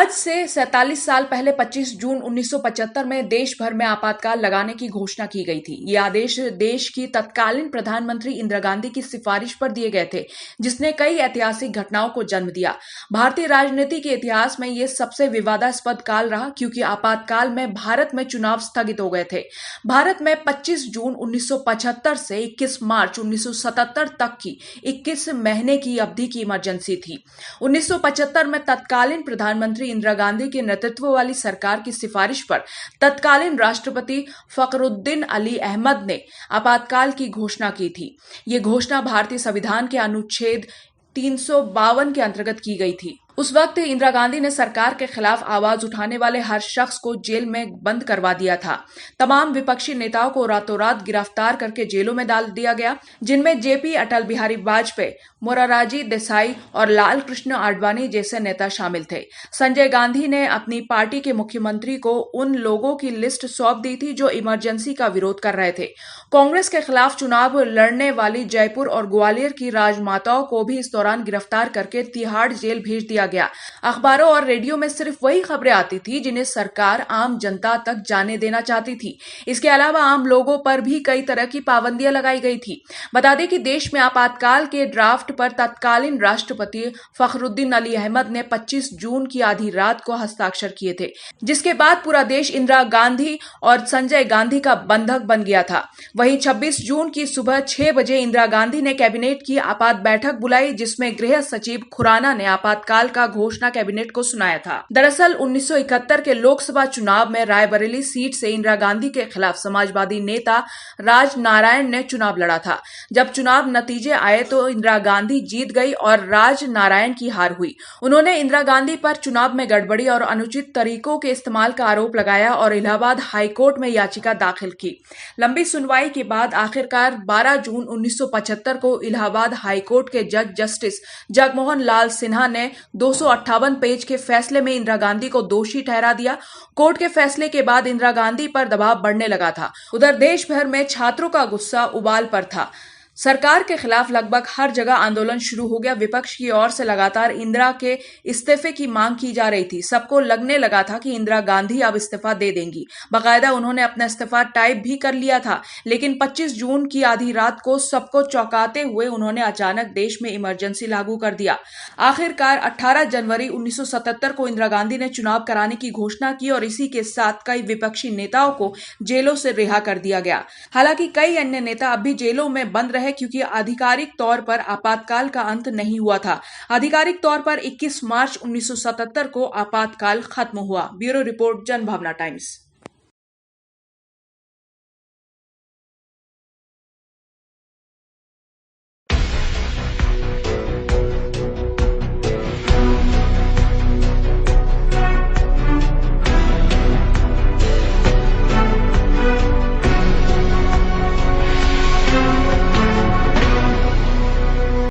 आज से 47 साल पहले 25 जून 1975 में देश भर में आपातकाल लगाने की घोषणा की गई थी। ये आदेश देश की तत्कालीन प्रधानमंत्री इंदिरा गांधी की सिफारिश पर दिए गए थे, जिसने कई ऐतिहासिक घटनाओं को जन्म दिया। भारतीय राजनीति के इतिहास में ये सबसे विवादास्पद काल रहा, क्योंकि आपातकाल में भारत में चुनाव स्थगित हो गए थे। भारत में 25 जून 1975 से 21 मार्च 1977 तक की 21 महीने की अवधि की इमरजेंसी थी। 1975 में तत्कालीन प्रधानमंत्री इंदिरा गांधी के नेतृत्व वाली सरकार की सिफारिश पर तत्कालीन राष्ट्रपति फखरुद्दीन अली अहमद ने आपातकाल की घोषणा की थी। ये घोषणा भारतीय संविधान के अनुच्छेद 352 के अंतर्गत की गई थी। उस वक्त इंदिरा गांधी ने सरकार के खिलाफ आवाज उठाने वाले हर शख्स को जेल में बंद करवा दिया था। तमाम विपक्षी नेताओं को रातों रात गिरफ्तार करके जेलों में डाल दिया गया, जिनमें जेपी, अटल बिहारी वाजपेयी, मोरारजी देसाई और लाल कृष्ण आडवाणी जैसे नेता शामिल थे। संजय गांधी ने अपनी पार्टी के मुख्यमंत्री को उन लोगों की लिस्ट सौंप दी थी जो इमरजेंसी का विरोध कर रहे थे। कांग्रेस के खिलाफ चुनाव लड़ने वाली जयपुर और ग्वालियर की राजमाताओं को भी इस दौरान गिरफ्तार करके तिहाड़ जेल भेज दिया गया। अखबारों और रेडियो में सिर्फ वही खबरें आती थी जिन्हें सरकार आम जनता तक जाने देना चाहती थी। इसके अलावा आम लोगों पर भी कई तरह की पाबंदियां लगाई गई थी। बता दें कि देश में आपातकाल के ड्राफ्ट पर तत्कालीन राष्ट्रपति फखरुद्दीन अली अहमद ने 25 जून की आधी रात को हस्ताक्षर किए थे, जिसके बाद पूरा देश इंदिरा गांधी और संजय गांधी का बंधक बन गया था। वहीं 26 जून की सुबह 6 बजे इंदिरा गांधी ने कैबिनेट की आपात बैठक बुलाई, जिसमें गृह सचिव खुराना ने आपातकाल का घोषणा कैबिनेट को सुनाया था। दरअसल 1971 के लोकसभा चुनाव में रायबरेली सीट से इंदिरा गांधी के खिलाफ समाजवादी नेता राज नारायण ने चुनाव लड़ा था। जब चुनाव नतीजे आए तो इंदिरा गांधी जीत गई और राज नारायण की हार हुई। उन्होंने इंदिरा गांधी पर चुनाव में गड़बड़ी और अनुचित तरीकों के इस्तेमाल का आरोप लगाया और इलाहाबाद हाईकोर्ट में याचिका दाखिल की। लंबी सुनवाई के बाद आखिरकार 12 जून 1975 को इलाहाबाद हाईकोर्ट के जज जस्टिस जगमोहन लाल सिन्हा ने 258 पेज के फैसले में इंदिरा गांधी को दोषी ठहरा दिया। कोर्ट के फैसले के बाद इंदिरा गांधी पर दबाव बढ़ने लगा था। उधर देश भर में छात्रों का गुस्सा उबाल पर था। सरकार के खिलाफ लगभग हर जगह आंदोलन शुरू हो गया। विपक्ष की ओर से लगातार इंदिरा के इस्तीफे की मांग की जा रही थी। सबको लगने लगा था कि इंदिरा गांधी अब इस्तीफा दे देंगी। बाकायदा उन्होंने अपना इस्तीफा टाइप भी कर लिया था। लेकिन 25 जून की आधी रात को सबको चौंकाते हुए उन्होंने अचानक देश में इमरजेंसी लागू कर दिया। आखिरकार 18 जनवरी 1977 को इंदिरा गांधी ने चुनाव कराने की घोषणा की और इसी के साथ कई विपक्षी नेताओं को जेलों से रिहा कर दिया गया। हालांकि कई अन्य नेता अब भी जेलों में बंद रहे, क्योंकि आधिकारिक तौर पर आपातकाल का अंत नहीं हुआ था। आधिकारिक तौर पर 21 मार्च 1977 को आपातकाल खत्म हुआ। Bureau report, Janbhavna times.